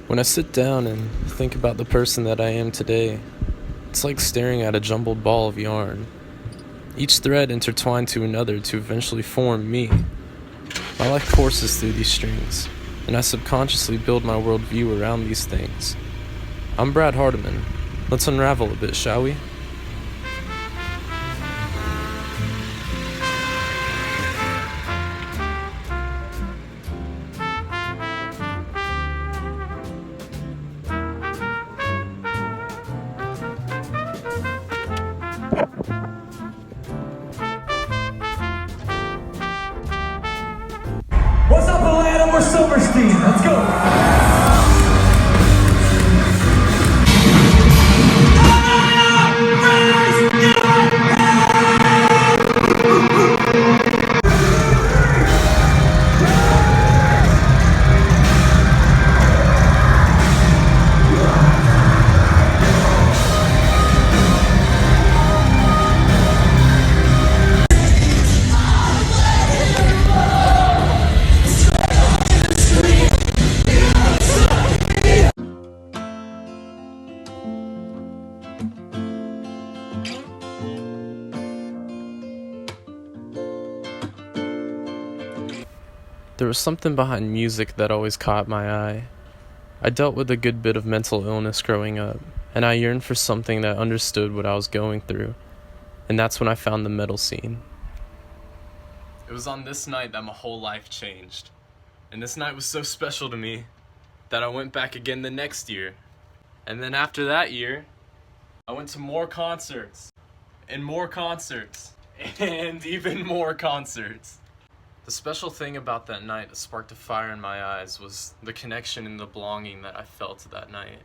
When I sit down and think about the person that I am today, it's like staring at a jumbled ball of yarn, each thread intertwined to another to eventually form me. My life courses through these strings, and I subconsciously build my worldview around these things. I'm Brad Hardiman. Let's unravel a bit, shall we? What's up, Atlanta? We're Silverstein. Let's go. There was something behind music that always caught my eye. I dealt with a good bit of mental illness growing up, and I yearned for something that understood what I was going through, and that's when I found the metal scene. It was on this night that my whole life changed, and this night was so special to me that I went back again the next year. And then after that year, I went to more concerts, and more concerts, and even more concerts. The special thing about that night that sparked a fire in my eyes was the connection and the belonging that I felt that night.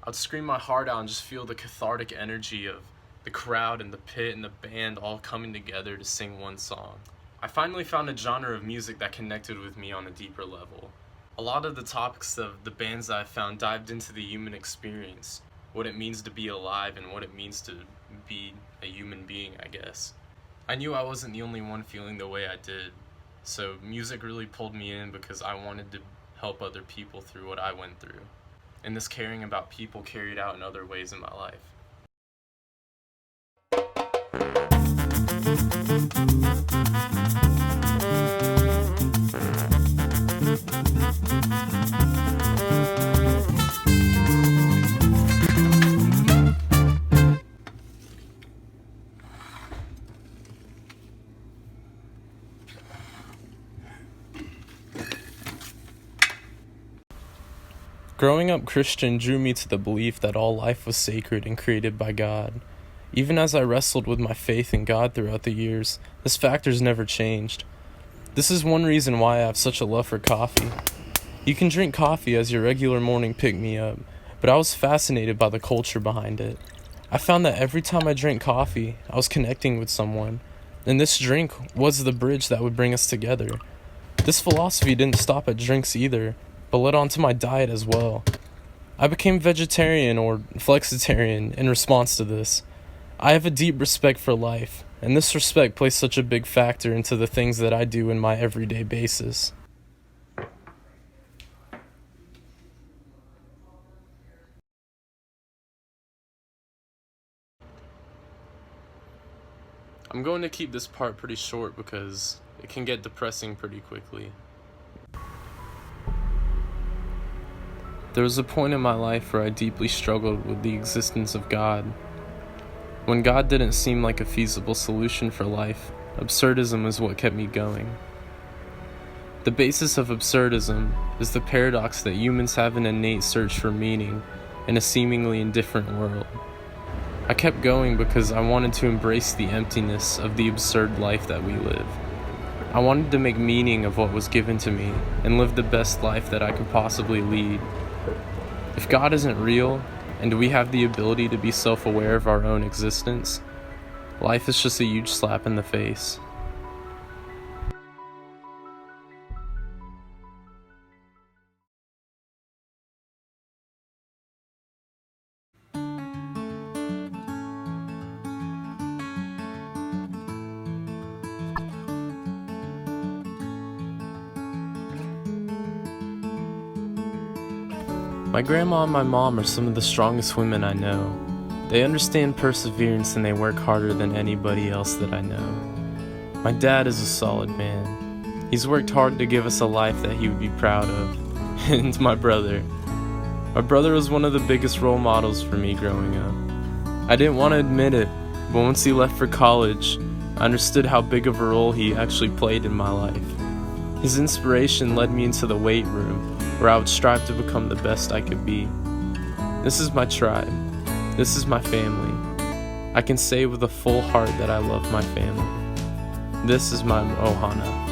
I'd scream my heart out and just feel the cathartic energy of the crowd and the pit and the band all coming together to sing one song. I finally found a genre of music that connected with me on a deeper level. A lot of the topics of the bands that I found dived into the human experience, what it means to be alive and what it means to be a human being, I guess. I knew I wasn't the only one feeling the way I did. So music really pulled me in because I wanted to help other people through what I went through. And this caring about people carried out in other ways in my life. Growing up Christian drew me to the belief that all life was sacred and created by God. Even as I wrestled with my faith in God throughout the years, this factor's never changed. This is one reason why I have such a love for coffee. You can drink coffee as your regular morning pick-me-up, but I was fascinated by the culture behind it. I found that every time I drank coffee, I was connecting with someone, and this drink was the bridge that would bring us together. This philosophy didn't stop at drinks either, but led on to my diet as well. I became vegetarian or flexitarian in response to this. I have a deep respect for life, and this respect plays such a big factor into the things that I do in my everyday basis. I'm going to keep this part pretty short because it can get depressing pretty quickly. There was a point in my life where I deeply struggled with the existence of God. When God didn't seem like a feasible solution for life, absurdism is what kept me going. The basis of absurdism is the paradox that humans have an innate search for meaning in a seemingly indifferent world. I kept going because I wanted to embrace the emptiness of the absurd life that we live. I wanted to make meaning of what was given to me and live the best life that I could possibly lead. If God isn't real, and we have the ability to be self-aware of our own existence, life is just a huge slap in the face. My grandma and my mom are some of the strongest women I know. They understand perseverance and they work harder than anybody else that I know. My dad is a solid man. He's worked hard to give us a life that he would be proud of. And my brother. My brother was one of the biggest role models for me growing up. I didn't want to admit it, but once he left for college, I understood how big of a role he actually played in my life. His inspiration led me into the weight room, where I would strive to become the best I could be. This is my tribe. This is my family. I can say with a full heart that I love my family. This is my Ohana.